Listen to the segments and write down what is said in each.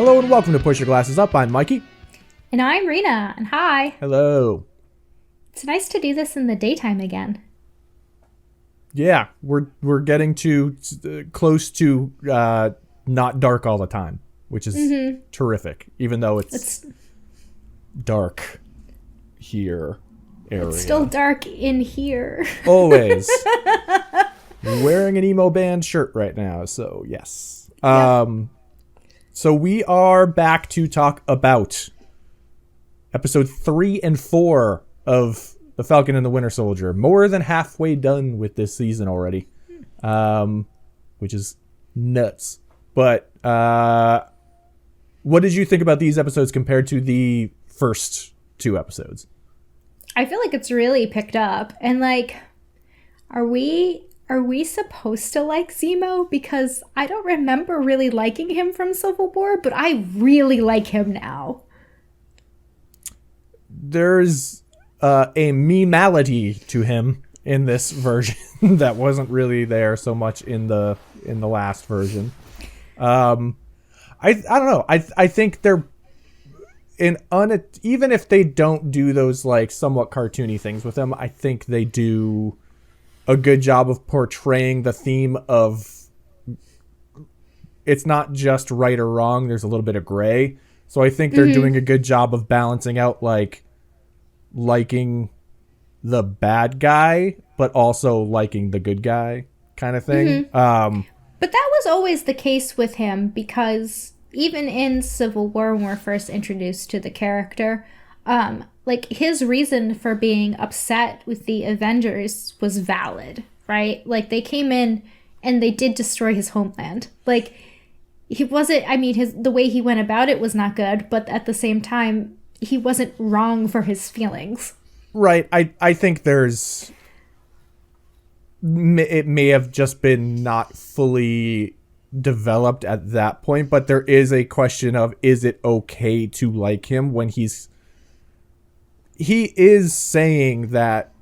Hello and welcome to Push Your Glasses Up. I'm Mikey. And I'm Rena, and hi. Hello. It's nice to do this in the daytime again. Yeah, we're getting to close to not dark all the time, which is terrific, even though it's dark here area. It's still dark in here. Always. Wearing an emo band shirt right now, so yes. Yep. So we are back to talk about episode 3 and 4 of The Falcon and the Winter Soldier. More than halfway done with this season already, which is nuts. But what did you think about these episodes compared to the first 2 episodes? I feel like it's really picked up. And like, are we supposed to like Zemo? Because I don't remember really liking him from Civil War, but I really like him now. There's a memality to him in this version that wasn't really there so much in the last version. I don't know. I think they're even if they don't do those like somewhat cartoony things with him, I think they do a good job of portraying the theme of it's not just right or wrong. There's a little bit of gray. So I think they're doing a good job of balancing out like liking the bad guy, but also liking the good guy kind of thing. But that was always the case with him, because even in Civil War, when we're first introduced to the character, like his reason for being upset with the Avengers was valid, right? Like they came in and they did destroy his homeland. Like he wasn't, I mean, the way he went about it was not good, but at the same time, he wasn't wrong for his feelings. Right. I think it may have just been not fully developed at that point, but there is a question of, is it okay to like him when he is saying that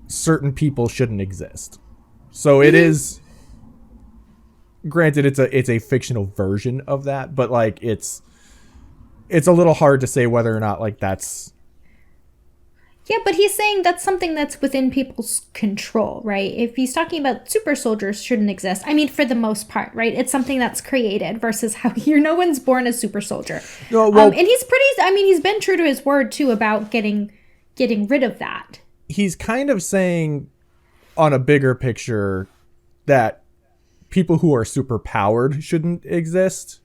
certain people shouldn't exist. So it is, granted it's a fictional version of that, but like it's a little hard to say whether or not like that's. Yeah, but he's saying that's something that's within people's control, right? If he's talking about super soldiers shouldn't exist, I mean, for the most part, right? It's something that's created versus how no one's born a super soldier. No, well, and he's been true to his word too about getting rid of that. He's kind of saying on a bigger picture that people who are super powered shouldn't exist.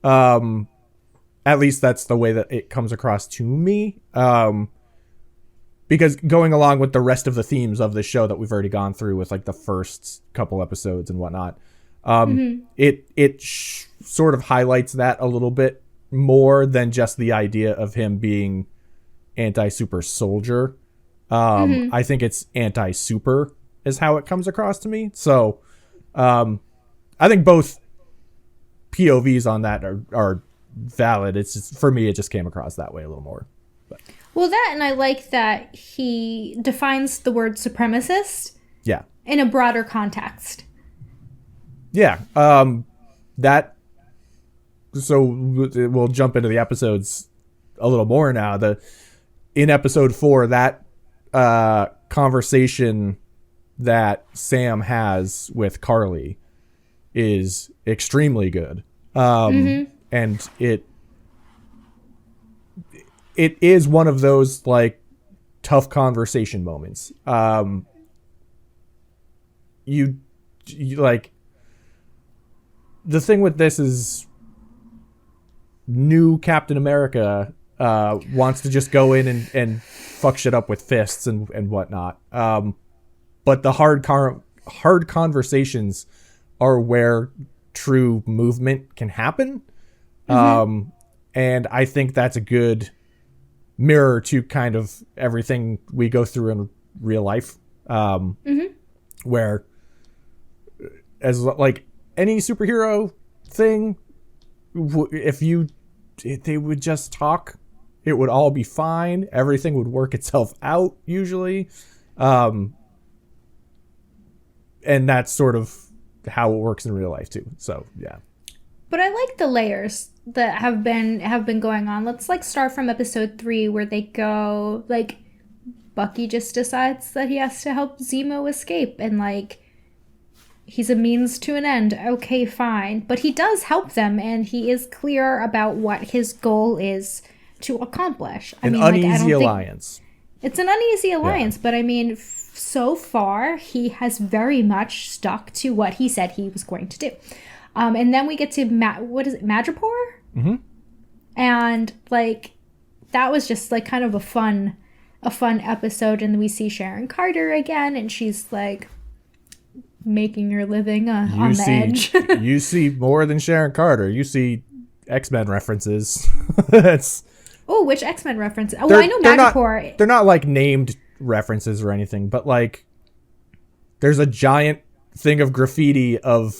At least that's the way that it comes across to me. Because going along with the rest of the themes of the show that we've already gone through with like the first couple episodes and whatnot, it sort of highlights that a little bit more than just the idea of him being anti-super soldier. I think it's anti-super is how it comes across to me. So I think both POVs on that are valid. It's just, for me, it just came across that way a little more. But. Well, that, and I like that he defines the word supremacist in a broader context. Yeah. So we'll jump into the episodes a little more now. In episode 4, that conversation that Sam has with Carly is extremely good. And it is one of those like tough conversation moments. You like, the thing with this is new Captain America wants to just go in and fuck shit up with fists and whatnot. But the hard conversations are where true movement can happen. And I think that's a good mirror to kind of everything we go through in real life. Where as like any superhero thing, if they would just talk, it would all be fine. Everything would work itself out usually. And that's sort of how it works in real life too. So, yeah. But I like the layers that have been going on. Let's like start from episode 3 where they go like Bucky just decides that he has to help Zemo escape and like he's a means to an end. Okay, fine. But he does help them and he is clear about what his goal is to accomplish. An uneasy alliance. It's an uneasy alliance, but I mean, so far he has very much stuck to what he said he was going to do. And then we get to Madripoor? Mm-hmm. And like that was just like kind of a fun episode. And then we see Sharon Carter again, and she's like making her living on the edge. You see more than Sharon Carter. You see X-Men references. That's which X-Men reference? Oh, well, I know Madripoor. They're not like named references or anything, but like there's a giant thing of graffiti of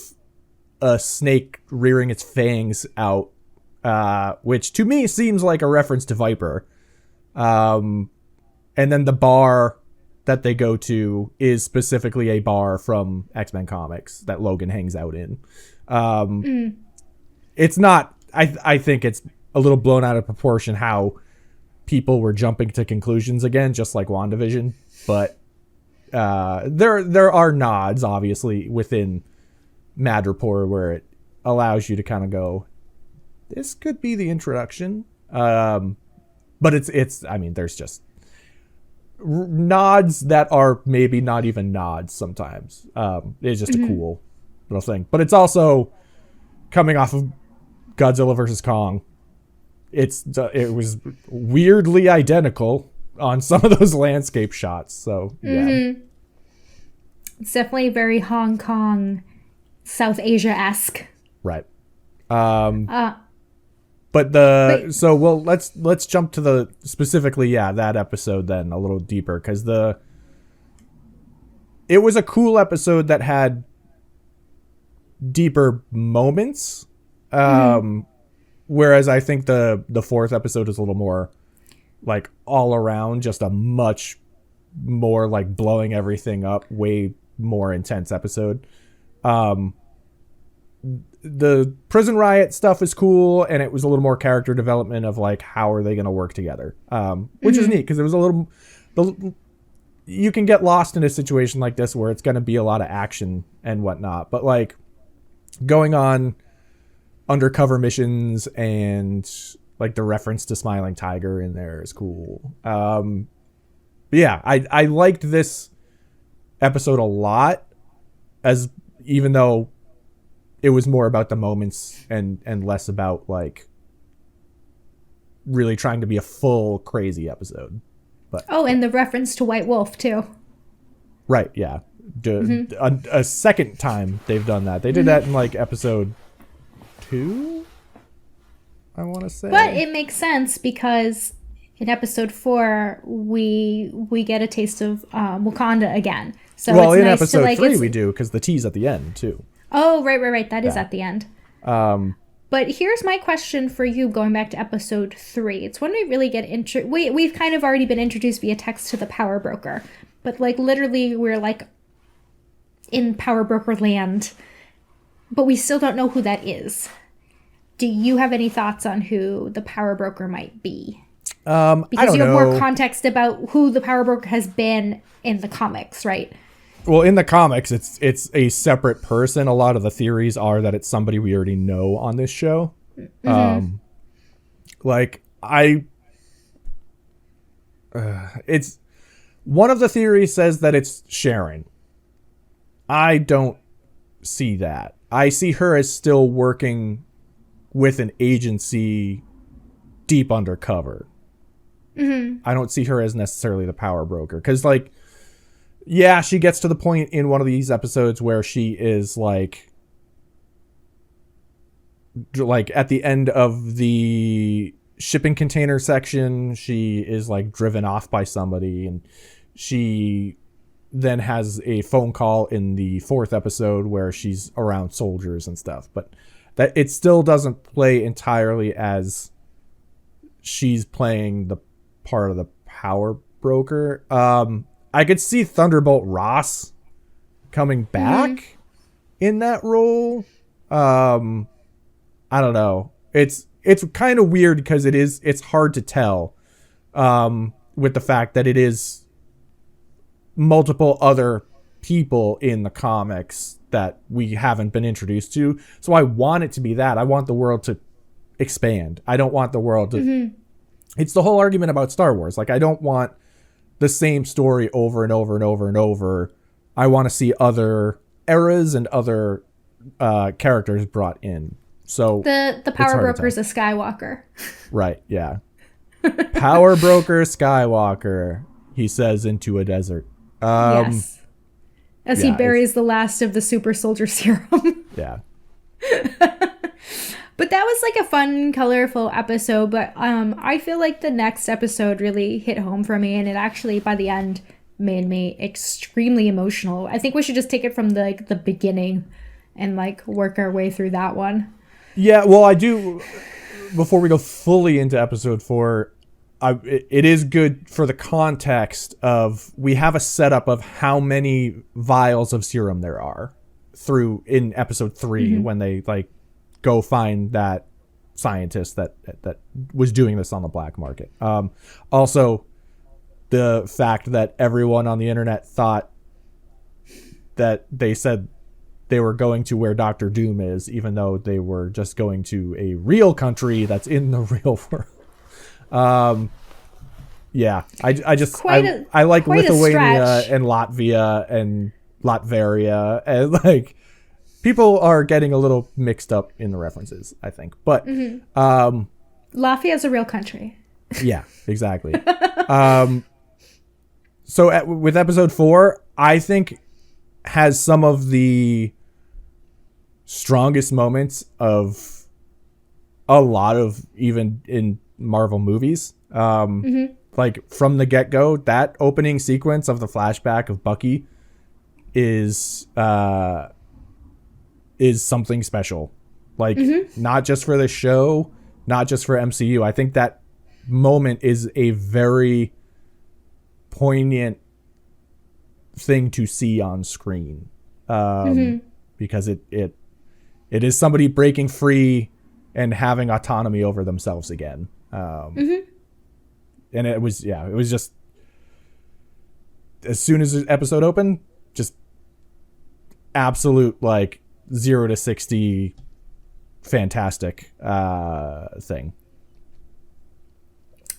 a snake rearing its fangs out, which to me seems like a reference to Viper. And then the bar that they go to is specifically a bar from X-Men comics that Logan hangs out in. It's not, I think it's a little blown out of proportion how people were jumping to conclusions again, just like WandaVision. But there are nods, obviously, within Madripoor where it allows you to kind of go, this could be the introduction. But it's I mean, there's just nods that are maybe not even nods sometimes. It's just a cool little thing. But it's also coming off of Godzilla versus Kong. It was weirdly identical on some of those landscape shots. So, yeah. It's definitely very Hong Kong, South Asia-esque. Right. So let's jump to the specifically, that episode then a little deeper, because it was a cool episode that had deeper moments. Whereas I think the fourth episode is a little more like all around, just a much more like blowing everything up, way more intense episode. The prison riot stuff is cool, and it was a little more character development of like how are they going to work together, which is neat because it was a little. You can get lost in a situation like this where it's going to be a lot of action and whatnot, but like going on undercover missions and like the reference to Smiling Tiger in there is cool. But yeah, I liked this episode a lot, as even though it was more about the moments and less about like really trying to be a full crazy episode. But and the reference to White Wolf too. Right, yeah. A second time they've done that. They did that in like episode 2, I want to say. But it makes sense because in episode 4 we get a taste of Wakanda again. So well, it's in nice episode to, like, 3 we do, because the tea's at the end too. Oh, right. That is at the end. But here's my question for you, going back to episode 3. It's when we really get we've kind of already been introduced via text to the Power Broker, but like literally we're like in Power Broker land, but we still don't know who that is. Do you have any thoughts on who the Power Broker might be? Because I don't you have know. more context about who the Power Broker has been in the comics, right? Well, in the comics, it's a separate person. A lot of the theories are that it's somebody we already know on this show. It's one of the theories says that it's Sharon. I don't see that. I see her as still working with an agency deep undercover. I don't see her as necessarily the Power Broker, because like, yeah, she gets to the point in one of these episodes where she is like at the end of the shipping container section, she is like driven off by somebody, and she then has a phone call in the 4th episode where she's around soldiers and stuff, but that it still doesn't play entirely as she's playing the part of the Power Broker. I could see Thunderbolt Ross coming back in that role. I don't know. It's kind of weird because it's hard to tell with the fact that it is multiple other people in the comics that we haven't been introduced to. So I want it to be that. I want the world to expand. I don't want the world to... It's the whole argument about Star Wars. Like, I don't want the same story over and over and over and over. I want to see other eras and other characters brought in. So the power broker's a Skywalker. Right, yeah. Power broker Skywalker, he says into a desert. Yes. As he buries the last of the super soldier serum. Yeah. But that was like a fun, colorful episode. But I feel like the next episode really hit home for me. And it actually, by the end, made me extremely emotional. I think we should just take it from the beginning and like work our way through that one. Yeah, well, I do. Before we go fully into episode 4, it is good for the context of we have a setup of how many vials of serum there are through in episode 3 when they like go find that scientist that was doing this on the black market. Also, the fact that everyone on the internet thought that they said they were going to where Doctor Doom is, even though they were just going to a real country that's in the real world. Yeah, I like Lithuania and Latvia and Latveria, and like people are getting a little mixed up in the references, I think. But Latvia is a real country. Yeah, exactly. So with episode 4, I think has some of the strongest moments of a lot of even in Marvel movies. Like from the get-go, that opening sequence of the flashback of Bucky is something special. Like not just for the show, not just for MCU. I think that moment is a very poignant thing to see on screen. Because it is somebody breaking free and having autonomy over themselves again. And it was just as soon as the episode opened, just absolute like 0 to 60 fantastic thing.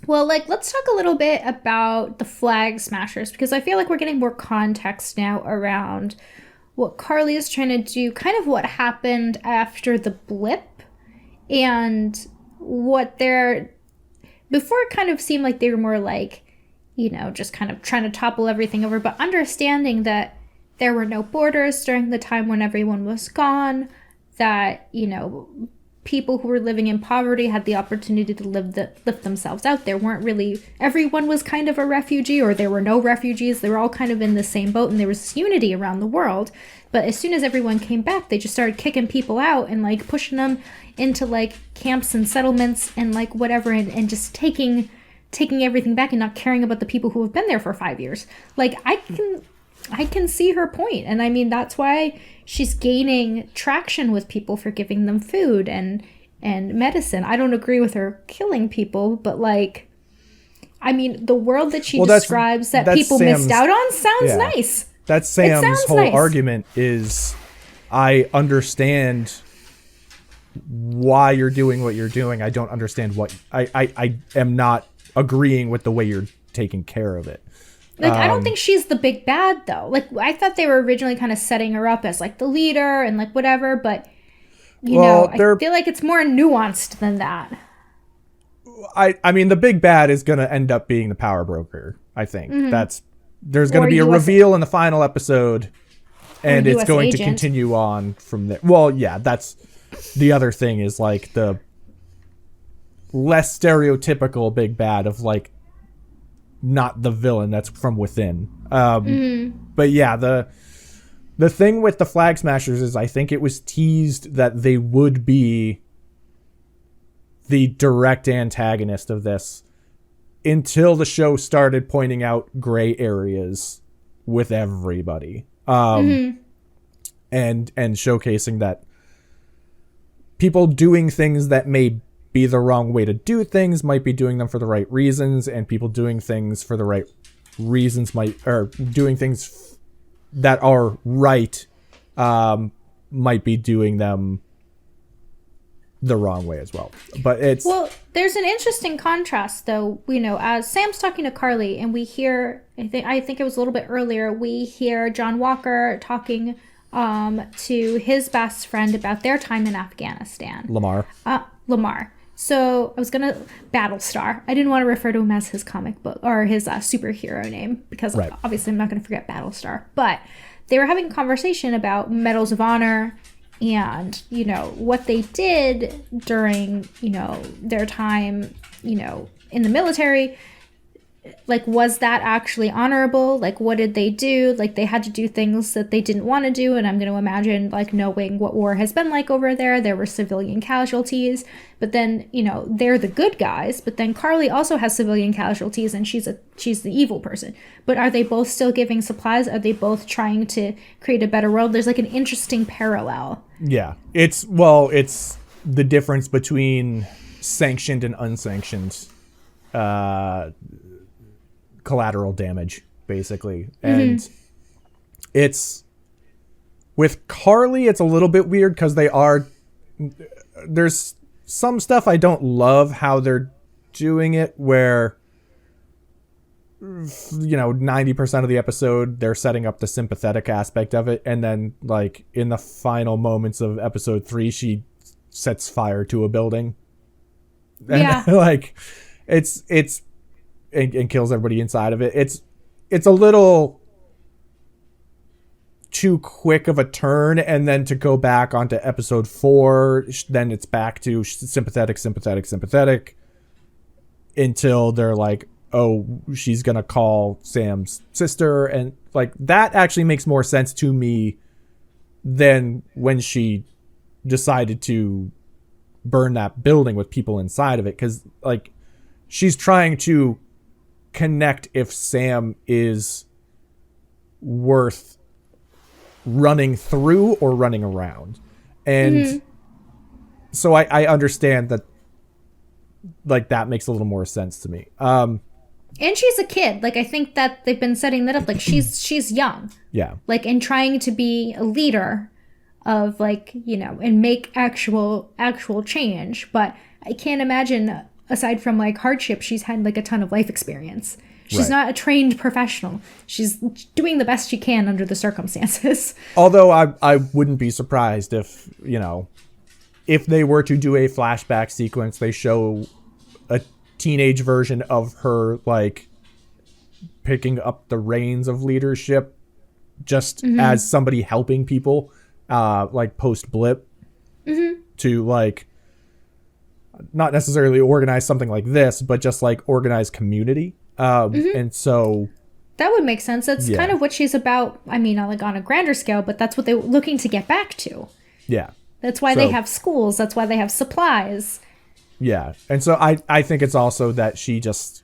Well, like, let's talk a little bit about the Flag Smashers, because I feel like we're getting more context now around what Carly is trying to do, kind of what happened after the blip, and what they're... Before it kind of seemed like they were more like, you know, just kind of trying to topple everything over, but understanding that there were no borders during the time when everyone was gone, that, you know, people who were living in poverty had the opportunity to lift themselves out. There weren't really... Everyone was kind of a refugee, or there were no refugees. They were all kind of in the same boat, and there was unity around the world. But as soon as everyone came back, they just started kicking people out and, like, pushing them into, like, camps and settlements and, like, whatever, and just taking everything back and not caring about the people who have been there for 5 years. Like, I can see her point. And I mean, that's why she's gaining traction with people for giving them food and medicine. I don't agree with her killing people, but like, I mean, the world that she describes that people missed out on sounds nice. That's Sam's whole argument is, I understand why you're doing what you're doing. I don't understand what... I am not agreeing with the way you're taking care of it. Like, I don't think she's the big bad, though. Like, I thought they were originally kind of setting her up as, like, the leader and, like, whatever, but, you know, I feel like it's more nuanced than that. I mean, the big bad is going to end up being the power broker, I think. There's going to be a reveal in the final episode, and it's going to continue on from there. Well, yeah, that's... The other thing is, like, the less stereotypical big bad of, like, not the villain that's from within. But yeah, the thing with the Flag Smashers is I think it was teased that they would be the direct antagonist of this until the show started pointing out gray areas with everybody. And showcasing that people doing things that may be the wrong way to do things might be doing them for the right reasons, and people doing things for the right reasons doing things that are right might be doing them the wrong way as well. But there's an interesting contrast, though. As Sam's talking to Carly, and we hear, I think it was a little bit earlier, we hear John Walker talking to his best friend about their time in Afghanistan. Lamar. So I was gonna Battlestar. I didn't want to refer to him as his comic book or his superhero name, because obviously I'm not gonna forget Battlestar. But they were having a conversation about medals of honor and what they did during their time in the military. Like, was that actually honorable? Like, what did they do? Like, they had to do things that they didn't want to do. And I'm going to imagine, like, knowing what war has been like over there were civilian casualties. But then, they're the good guys. But then Carly also has civilian casualties, and she's the evil person. But are they both still giving supplies? Are they both trying to create a better world? There's, like, an interesting parallel. Yeah. It's the difference between sanctioned and unsanctioned collateral damage, basically. And it's with Carly, it's a little bit weird because there's some stuff I don't love how they're doing it, where 90% of the episode they're setting up the sympathetic aspect of it, and then like in the final moments of episode 3 she sets fire to a building and like it's and kills everybody inside of it. It's a little too quick of a turn, and then to go back onto episode 4, then it's back to sympathetic until they're like, oh, she's gonna call Sam's sister, and like that actually makes more sense to me than when she decided to burn that building with people inside of it, because like she's trying to connect if Sam is worth running through or running around. And so I understand that, like, that makes a little more sense to me. And she's a kid. Like, I think that they've been setting that up. Like, she's young. Yeah. Like, and trying to be a leader of, like, and make actual change. But I can't imagine, aside from, like, hardship, she's had, like, a ton of life experience. She's not a trained professional. She's doing the best she can under the circumstances. Although I wouldn't be surprised if, if they were to do a flashback sequence, they show a teenage version of her, like, picking up the reins of leadership just as somebody helping people, like, post-blip to, like, not necessarily organize something like this, but just, like, organize community. And so that would make sense. That's kind of what she's about. I mean, like on a grander scale, but that's what they're looking to get back to. Yeah. That's why they have schools. That's why they have supplies. Yeah. And so I think it's also that she just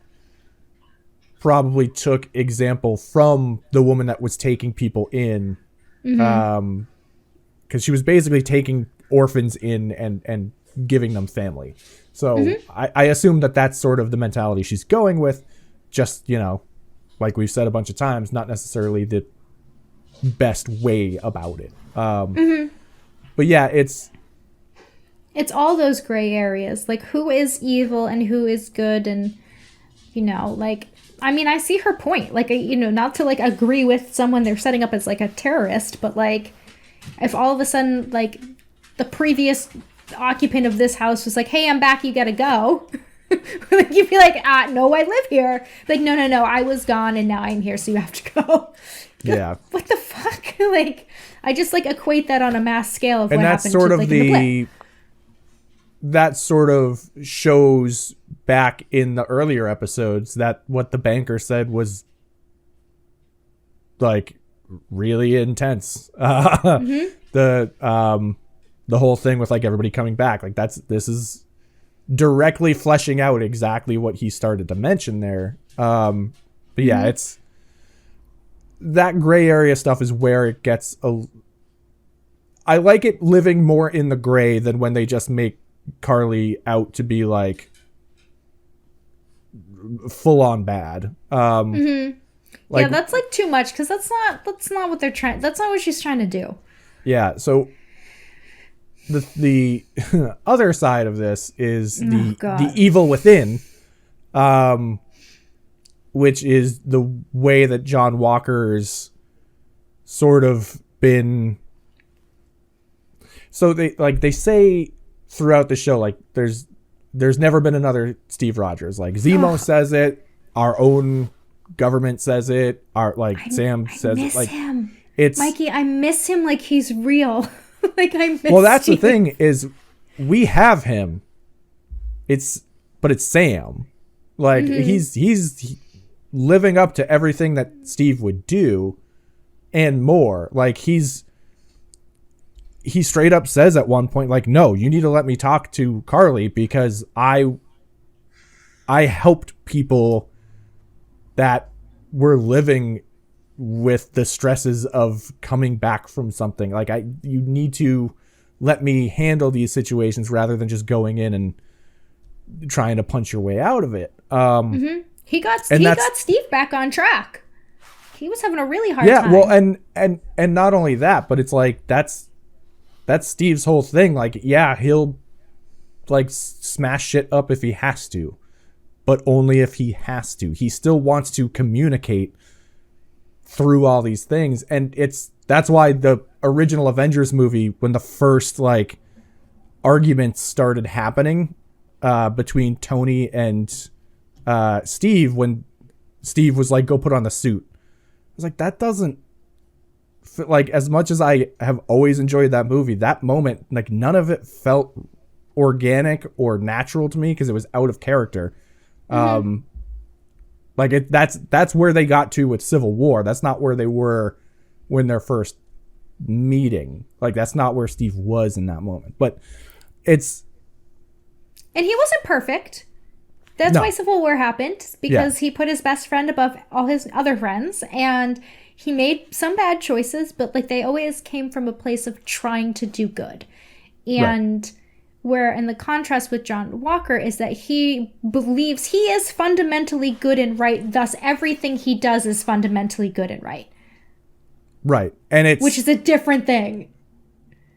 probably took example from the woman that was taking people in. Because she was basically taking orphans in and giving them family. So I assume that that's sort of the mentality she's going with. Just, like we've said a bunch of times, not necessarily the best way about it. But yeah, it's all those gray areas. Like, who is evil and who is good? And, like, I mean, I see her point. Like, not to, like, agree with someone they're setting up as, like, a terrorist. But, like, if all of a sudden, like, the previous occupant of this house was like, hey, I'm back, you gotta go. Like, you'd be like, no, I live here. Like, no, I was gone and now I'm here, so you have to go. Yeah. What the fuck? Like, I just, like, equate that on a mass scale of what happened sort to, of like, in the blip. That sort of shows back in the earlier episodes that what the banker said was, like, really intense. The whole thing with, like, everybody coming back, like, this is directly fleshing out exactly what he started to mention there. But yeah, it's that gray area stuff is where it gets I like it living more in the gray than when they just make Carly out to be like full on bad. Like, yeah, that's like too much because that's not what they're trying. That's not what she's trying to do. Yeah. So the other side of this is the evil within, which is the way that John Walker's sort of been. So they say throughout the show, like there's never been another Steve Rogers. Like Zemo says it, our own government says it, Sam says it. Like him. It's Mikey, I miss him like he's real. Like I miss Well, that's Steve. the thing is we have him. But it's Sam. Like he's living up to everything that Steve would do and more. Like he straight up says at one point, like, no, you need to let me talk to Carly because I helped people that were living with the stresses of coming back from something. Like you need to let me handle these situations rather than just going in and trying to punch your way out of it. He got Steve back on track. He was having a really hard time. Yeah, well, and not only that, but it's like that's Steve's whole thing. Like, yeah, he'll like smash shit up if he has to, but only if he has to. He still wants to communicate through all these things, and that's why the original Avengers movie, when the first like arguments started happening between Tony and Steve, when Steve was like, go put on the suit, I was like, that doesn't fit. Like, as much as I have always enjoyed that movie, that moment, like, none of it felt organic or natural to me because it was out of character. Like that's where they got to with Civil War. That's not where they were when their first meeting. Like, that's not where Steve was in that moment. But and he wasn't perfect. That's why Civil War happened, because he put his best friend above all his other friends, and he made some bad choices, but like they always came from a place of trying to do good. And where in the contrast with John Walker is that he believes he is fundamentally good and right, thus everything he does is fundamentally good and right. Right. And which is a different thing.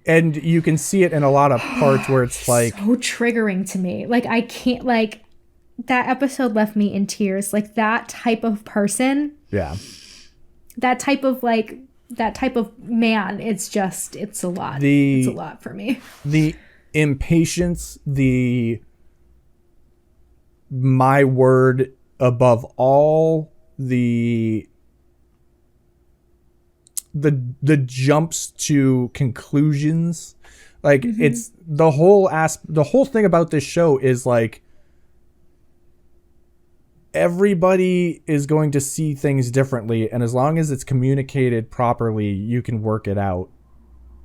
And you can see it in a lot of parts where it's like so triggering to me. Like, I can't, like, that episode left me in tears. Like, that type of person. Yeah. That type of man, it's a lot. It's a lot for me. The impatience, my word above all, the jumps to conclusions. Like, it's the whole thing about this show is like everybody is going to see things differently, and as long as it's communicated properly, you can work it out.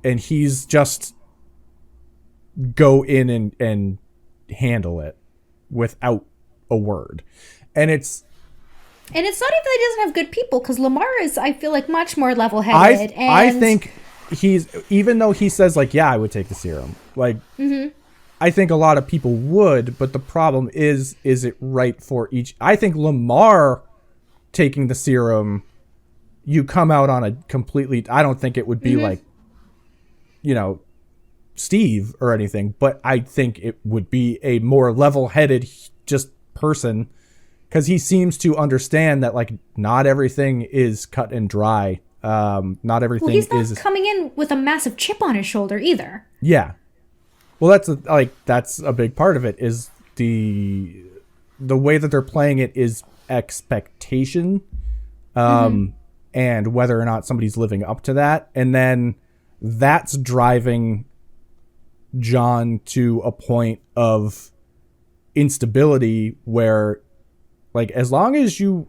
And he's just go in and handle it without a word. And it's not even that he doesn't have good people, because Lamar is, I feel like, much more level-headed. I think he's, even though he says, like, yeah, I would take the serum. Like, I think a lot of people would, but the problem is it right for each? I think Lamar taking the serum, you come out on a completely, I don't think it would be like, Steve or anything, but I think it would be a more level-headed just person, because he seems to understand that, like, not everything is cut and dry. Not everything is... Well, he's not coming in with a massive chip on his shoulder either. Yeah. Well, that's a big part of it, is the way that they're playing it is expectation, and whether or not somebody's living up to that. And then that's driving John to a point of instability where, like, as long as you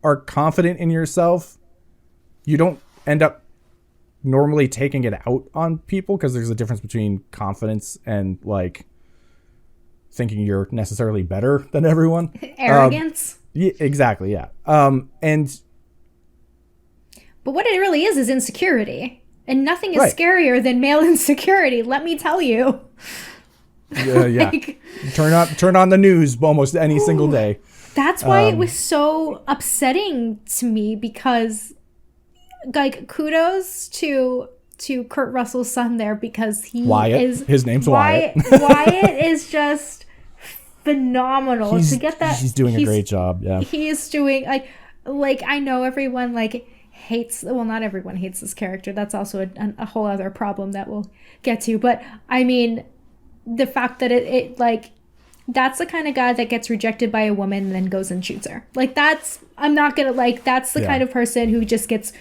are confident in yourself, you don't end up normally taking it out on people, because there's a difference between confidence and, like, thinking you're necessarily better than everyone. Arrogance. Yeah, exactly. Yeah. But what it really is insecurity. And nothing is scarier than male insecurity, let me tell you. Yeah. Turn on the news almost any single day. That's why it was so upsetting to me, because like kudos to Kurt Russell's son there, because his name's Wyatt. Wyatt is just phenomenal. To get that, he's doing a great job. Yeah, he is doing like I know everyone hates, well, not everyone hates this character. That's also a whole other problem that we'll get to. But I mean, the fact that it that's the kind of guy that gets rejected by a woman and then goes and shoots her. Like, that's the kind of person who just gets,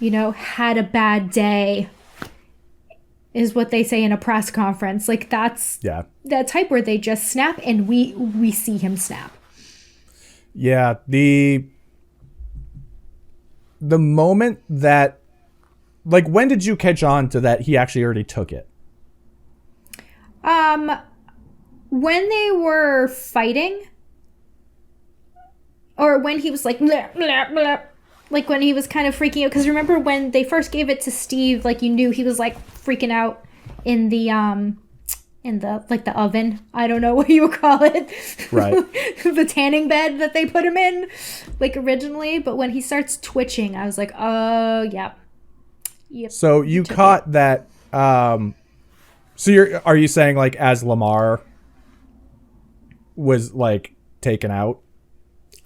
had a bad day, is what they say in a press conference. Like, that's that type where they just snap, and we see him snap. Yeah, the moment that, like, when did you catch on to that he actually already took it? When they were fighting, or when he was like, blah, blah, blah, like when he was kind of freaking out. Because remember when they first gave it to Steve, like, you knew he was like freaking out in the oven. I don't know what you would call it. Right. The tanning bed that they put him in, like, originally. But when he starts twitching, I was like, oh, yeah. Yep. So you caught that. So are you saying, like, as Lamar was, like, taken out?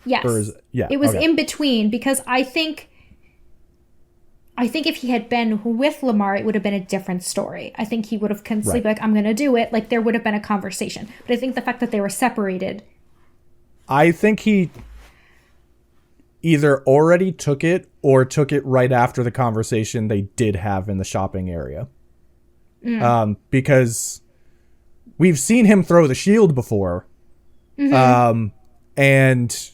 Yes. It was in between, because I think if he had been with Lamar, it would have been a different story. I think he would have constantly been like, I'm going to do it. Like, there would have been a conversation. But I think the fact that they were separated. I think he either already took it or took it right after the conversation they did have in the shopping area. Because we've seen him throw the shield before. Mm-hmm. And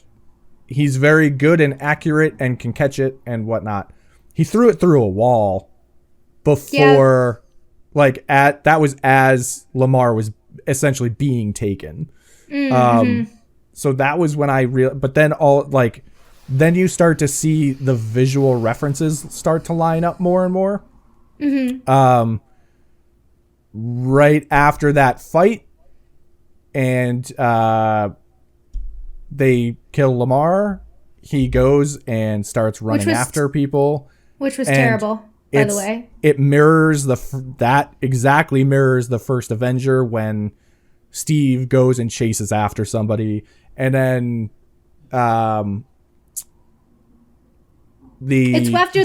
he's very good and accurate and can catch it and whatnot. He threw it through a wall before, that was as Lamar was essentially being taken. Mm-hmm. So that was when but then then you start to see the visual references start to line up more and more. Mm-hmm. Right after that fight, and they kill Lamar, he goes and starts running after people, which was terrible, by the way. It mirrors that exactly mirrors the first Avenger, when Steve goes and chases after somebody, and then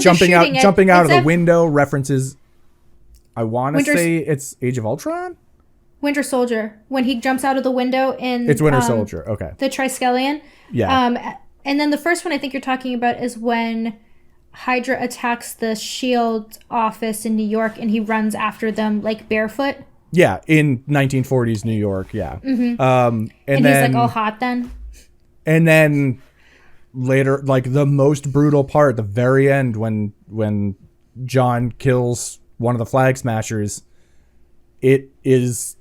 jumping out of the window references, I want to say it's Age of Ultron? Winter Soldier, when he jumps out of the window in... It's Winter Soldier, okay. The Triskelion. Yeah. And then the first one I think you're talking about is when Hydra attacks the S.H.I.E.L.D. office in New York, and he runs after them, like, barefoot. Yeah, in 1940s New York, yeah. Mm-hmm. And then, he's, like, all hot then. And then later, like, the most brutal part, the very end, when John kills one of the Flag Smashers, it is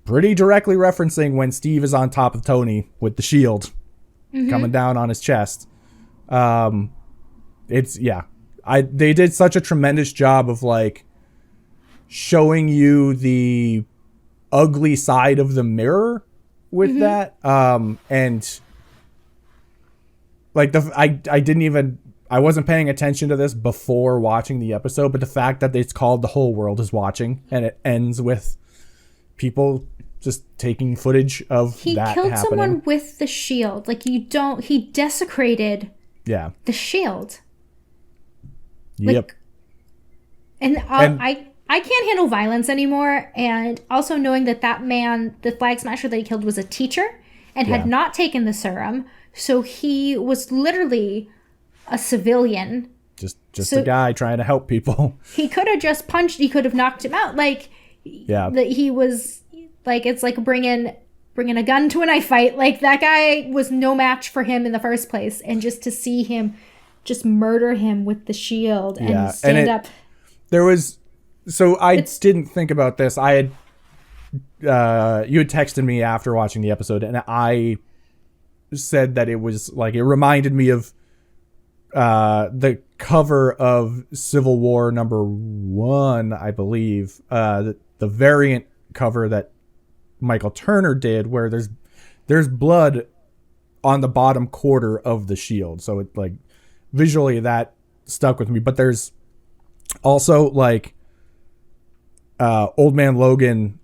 pretty directly referencing when Steve is on top of Tony with the shield coming down on his chest. They did such a tremendous job of, like, showing you the ugly side of the mirror with that. And like, I wasn't paying attention to this before watching the episode, but the fact that it's called The Whole World Is Watching, and it ends with people just taking footage of that happening. He killed someone with the shield. Like, he desecrated the shield. Yep. And I can't handle violence anymore. And also knowing that man, the Flag Smasher that he killed, was a teacher and had not taken the serum. So he was literally a civilian. Just a guy trying to help people. He could have just punched. He could have knocked him out. Like, he was like, it's like bringing a gun to a knife fight. Like, that guy was no match for him in the first place. And just to see him just murder him with the shield and stand up. There was, so I didn't think about this. I had, you had texted me after watching the episode, and I said that it was like, it reminded me of the cover of Civil War #1, I believe, the variant cover that Michael Turner did, where there's blood on the bottom quarter of the shield. So it like visually that stuck with me. But there's also like Old Man Logan.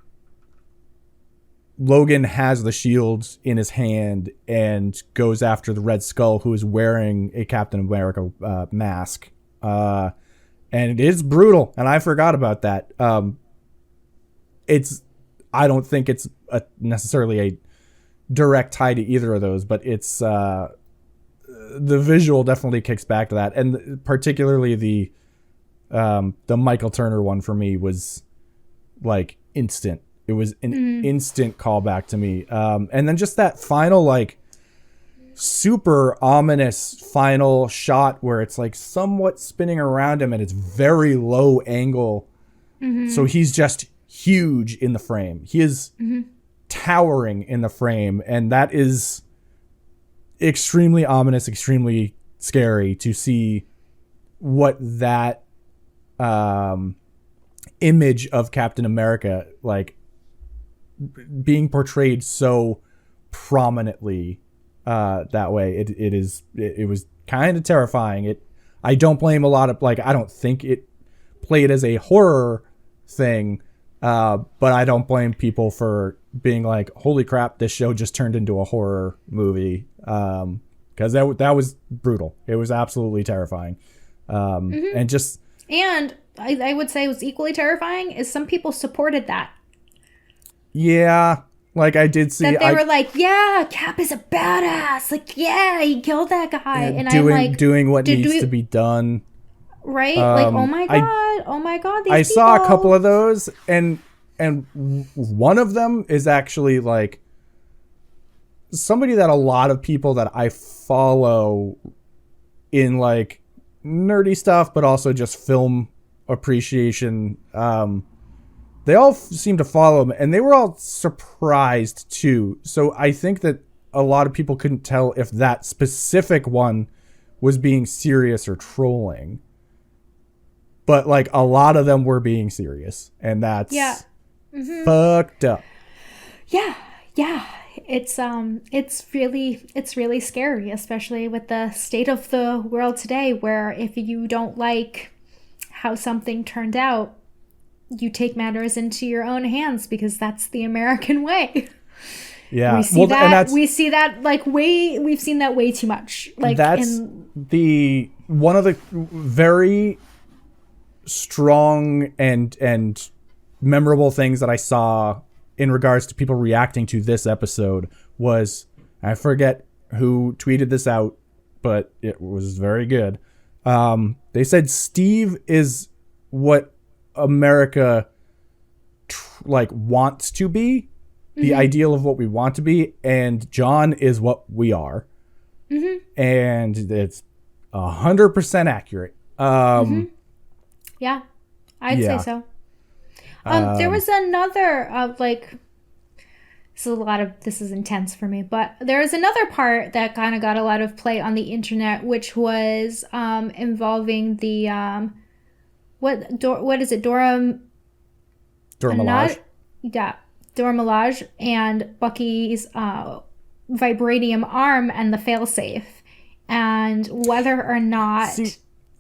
Logan has the shield in his hand and goes after the Red Skull, who is wearing a Captain America mask. And it is brutal, and I forgot about that. I don't think it's necessarily a direct tie to either of those, but it's the visual definitely kicks back to that, and particularly the Michael Turner one for me was like instant. It was an instant callback to me. And then just that final, like, super ominous final shot where it's like somewhat spinning around him and it's very low angle. Mm-hmm. So he's just huge in the frame. He is towering in the frame. And that is extremely ominous, extremely scary to see what that image of Captain America, like, being portrayed so prominently that way. It was kind of terrifying. I don't blame a lot of, like, I don't think it played as a horror thing, but I don't blame people for being like, holy crap, this show just turned into a horror movie, because that was brutal. It was absolutely terrifying. And I would say what's equally terrifying is some people supported that. Yeah, like I did see that they were like, yeah, Cap is a badass. Like, yeah, he killed that guy, and I'm like, doing what needs to be done. Right? Like, oh my god, these I people. saw a couple of those, and one of them is actually like somebody that a lot of people that I follow in like nerdy stuff, but also just film appreciation, they all seem to follow him, and they were all surprised too. So I think that a lot of people couldn't tell if that specific one was being serious or trolling. But like a lot of them were being serious, and that's fucked up. Yeah. It's really scary, especially with the state of the world today, where if you don't like how something turned out, you take matters into your own hands, because that's the American way. Yeah. We've seen that way too much. Like, that's one of the very strong and memorable things that I saw in regards to people reacting to this episode was, I forget who tweeted this out, but it was very good. They said Steve is what America wants to be, the ideal of what we want to be, and John is what we are. And it's 100% accurate. Yeah, I'd say so. There was another this is intense for me, but there was another part that kind of got a lot of play on the internet, which was involving the what is it? Dora Milaje? Yeah, Dora Milaje and Bucky's vibranium arm and the failsafe, and whether or not.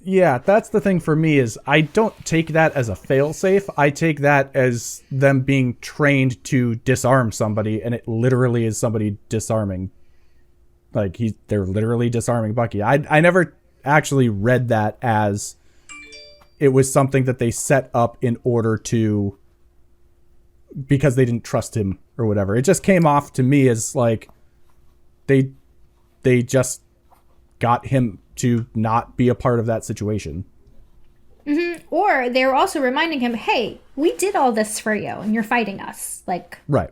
Yeah, that's the thing for me is I don't take that as a failsafe. I take that as them being trained to disarm somebody, and it literally is somebody disarming. Like they're literally disarming Bucky. I never actually read that as it was something that they set up in order to, because they didn't trust him or whatever. It just came off to me as like they just got him to not be a part of that situation. Or they were also reminding him, hey, we did all this for you and you're fighting us. Right.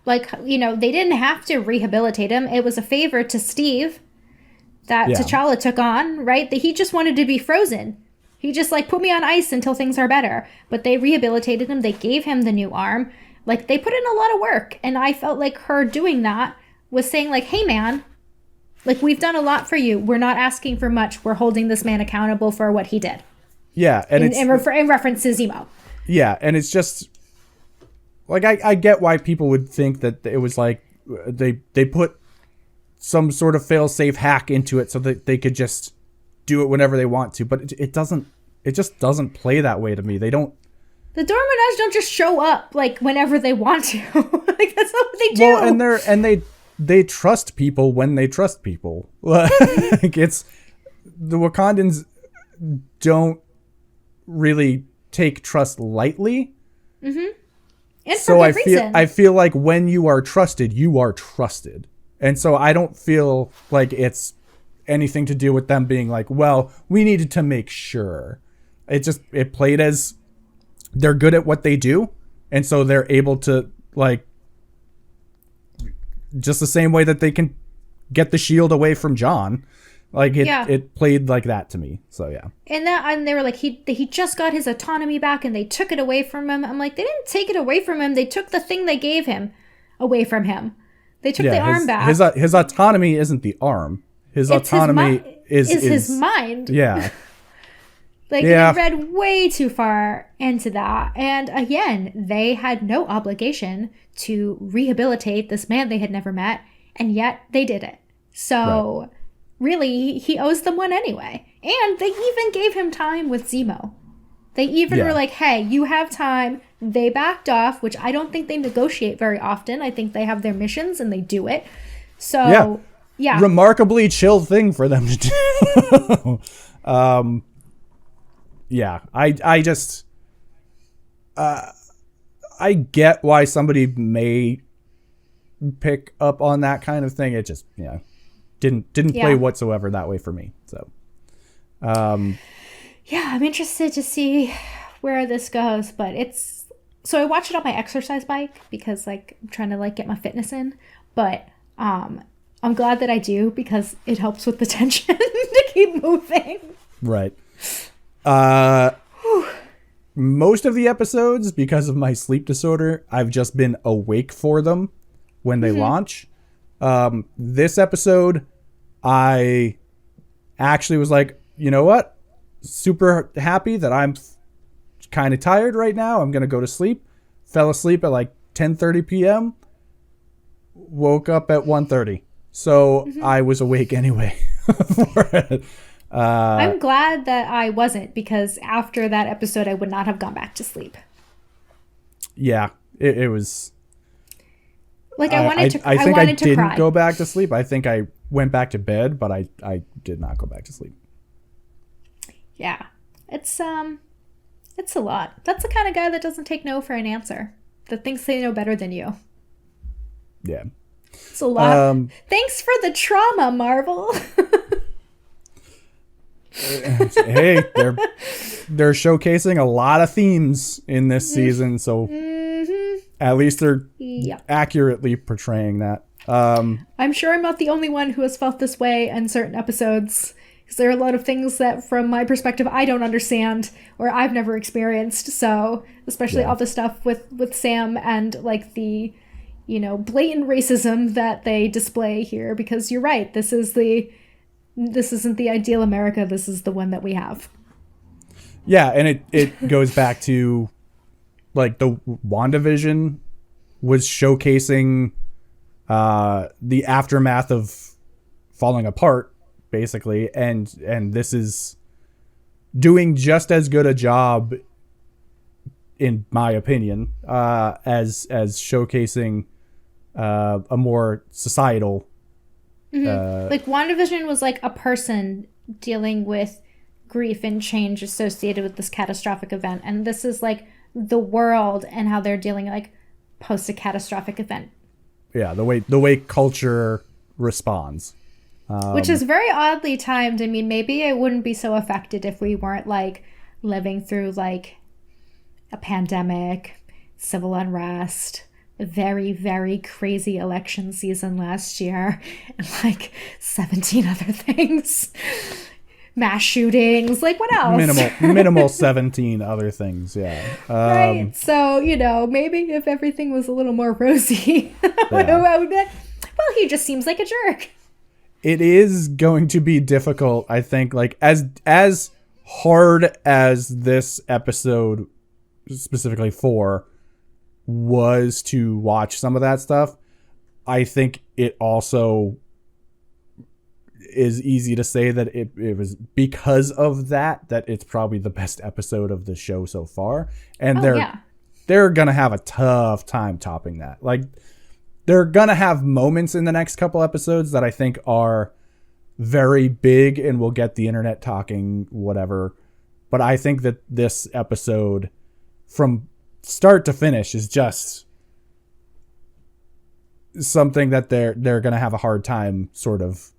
Like, they didn't have to rehabilitate him. It was a favor to Steve that T'Challa took on, right? That he just wanted to be frozen. He just put me on ice until things are better. But they rehabilitated him. They gave him the new arm. They put in a lot of work. And I felt like her doing that was saying hey man, Like, we've done a lot for you. We're not asking for much. We're holding this man accountable for what he did. Yeah, and in reference to Zemo. Yeah, and it's just like I get why people would think that it was like they put some sort of fail-safe hack into it so that they could just do it whenever they want to, but it just doesn't play that way to me. They don't. The Dorminage don't just show up like whenever they want to. Like, that's not what they do. Well, and they trust people when they trust people. Like, it's the Wakandans don't really take trust lightly. Mm-hmm. And so for good reason. I feel like when you are trusted, and so I don't feel like it's anything to do with them being like, well, we needed to make sure. It played as they're good at what they do, and so they're able to, like, just the same way that they can get the shield away from John. Like, it played like that to me. So yeah. And they were like, he just got his autonomy back and they took it away from him. I'm like, they didn't take it away from him. They took the thing they gave him away from him. They took the arm back. His autonomy isn't the arm. His autonomy is his mind. Yeah. Like, they read way too far into that. And again, they had no obligation to rehabilitate this man they had never met, and yet they did it. So, really, he owes them one anyway. And they even gave him time with Zemo. They even were like, hey, you have time. They backed off, which I don't think they negotiate very often. I think they have their missions and they do it. So, yeah. Remarkably chill thing for them to do. Yeah, I just, I get why somebody may pick up on that kind of thing. It just, didn't play whatsoever that way for me. So, yeah, I'm interested to see where this goes, but so I watch it on my exercise bike because, like, I'm trying to, like, get my fitness in, but, I'm glad that I do because it helps with the tension to keep moving. Right. Most of the episodes, because of my sleep disorder, I've just been awake for them when they launch. This episode, I actually was like, you know what? Super happy that I'm kind of tired right now. I'm going to go to sleep. Fell asleep at like 10:30 p.m. Woke up at 1:30. So I was awake anyway for it. I'm glad that I wasn't, because after that episode, I would not have gone back to sleep. Yeah, it was. Like, I wanted to. I think I didn't cry. go back to sleep. I think I went back to bed, but I did not go back to sleep. Yeah, it's a lot. That's the kind of guy that doesn't take no for an answer. That thinks they know better than you. Yeah, it's a lot. Thanks for the trauma, Marvel. Hey, they're showcasing a lot of themes in this season, so at least they're accurately portraying that. I'm sure I'm not the only one who has felt this way in certain episodes, because there are a lot of things that, from my perspective, I don't understand or I've never experienced. So, especially all the stuff with Sam and, like, the, blatant racism that they display here, because you're right, this isn't the ideal America. This is the one that we have. Yeah, and it goes back to, like, the WandaVision was showcasing the aftermath of falling apart, basically, and this is doing just as good a job, in my opinion, as showcasing a more societal. Like, WandaVision was like a person dealing with grief and change associated with this catastrophic event, and this is like the world and how they're dealing, like, post a catastrophic event. Yeah, the way culture responds, which is very oddly timed. I mean, maybe it wouldn't be so affected if we weren't, like, living through, like, a pandemic, civil unrest, a very, very crazy election season last year, and, like, 17 other things. Mass shootings, like, what else? Minimal 17 other things, yeah. Right, so, maybe if everything was a little more rosy, well, he just seems like a jerk. it is going to be difficult, I think, like as hard as this episode, specifically 4, was to watch some of that stuff. I think it also is easy to say that it was because of that it's probably the best episode of the show so far. And they're gonna have a tough time topping that. Like, they're gonna have moments in the next couple episodes that I think are very big and will get the internet talking, whatever. But I think that this episode, from start to finish, is just something that they're gonna have a hard time sort of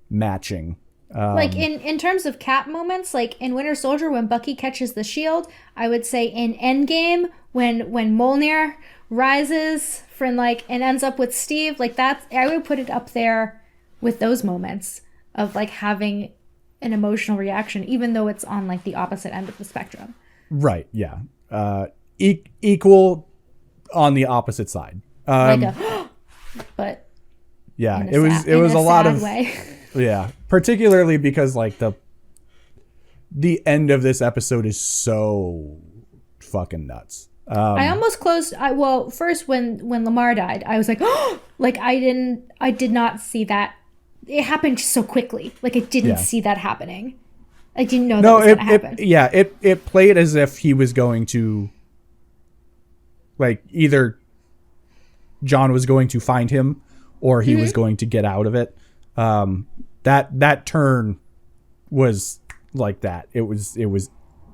matching. Like in terms of Cap moments, like in Winter Soldier when Bucky catches the shield, I would say in Endgame when Mjolnir rises from like and ends up with Steve, like that, I would put it up there with those moments of like having an emotional reaction, even though it's on like the opposite end of the spectrum. Right. Yeah. Equal on the opposite side. But yeah, it was a lot of way. Yeah, particularly because like the end of this episode is so fucking nuts. I almost closed. First when Lamar died, I was like, oh, like I did not see that. It happened so quickly. Like I didn't see that happening. I didn't know that was going to happen. It played as if he was going to, like, either John was going to find him or he was going to get out of it. That turn was like that. It was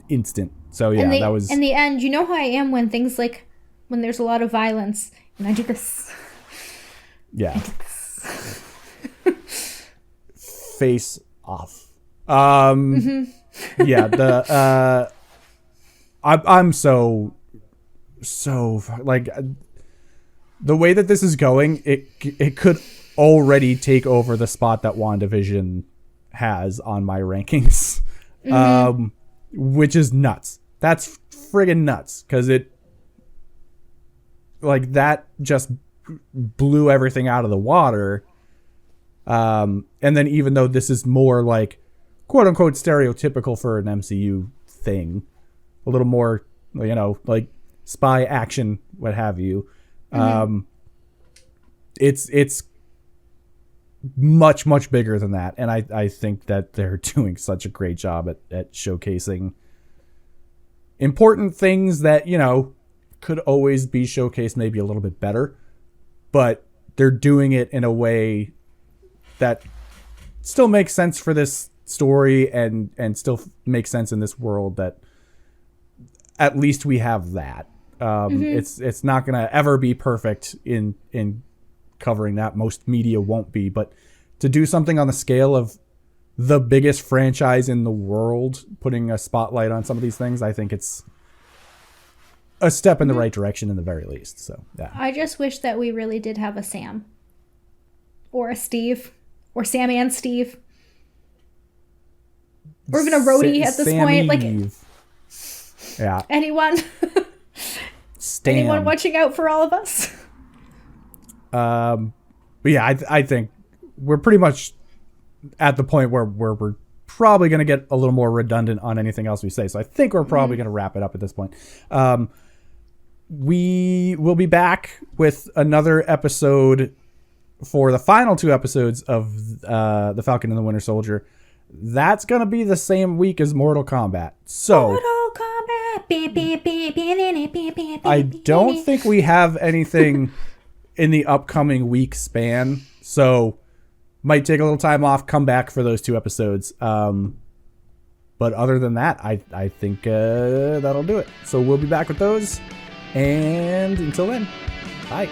instant. So yeah, that was. In the end, you know how I am when things like when there's a lot of violence and I do this. Yeah. Face off. Yeah. I'm so like the way that this is going. It could already take over the spot that WandaVision has on my rankings, which is nuts. That's friggin' nuts, because it, like, that just blew everything out of the water. And then even though this is more like quote unquote stereotypical for an MCU thing, a little more, you know, like spy action, what have you, it's much, much bigger than that. And I think that they're doing such a great job at showcasing important things that, you know, could always be showcased maybe a little bit better, but they're doing it in a way that still makes sense for this story and still makes sense in this world, that at least we have that. It's not going to ever be perfect in covering that. Most media won't be, but to do something on the scale of the biggest franchise in the world, putting a spotlight on some of these things, I think it's a step in the right direction in the very least. So yeah, I just wish that we really did have a Sam or a Steve or Sam and Steve, or even a Rhodey at this point. Like, yeah, anyone watching out for all of us. But yeah, I think we're pretty much at the point where we're probably going to get a little more redundant on anything else we say. So I think we're probably going to wrap it up at this point. We will be back with another episode for the final 2 episodes of The Falcon and the Winter Soldier. That's going to be the same week as Mortal Kombat. So Mortal Kombat. I don't think we have anything in the upcoming week span. So might take a little time off, come back for those 2 episodes. But other than that, I think that'll do it. So we'll be back with those. And until then, bye.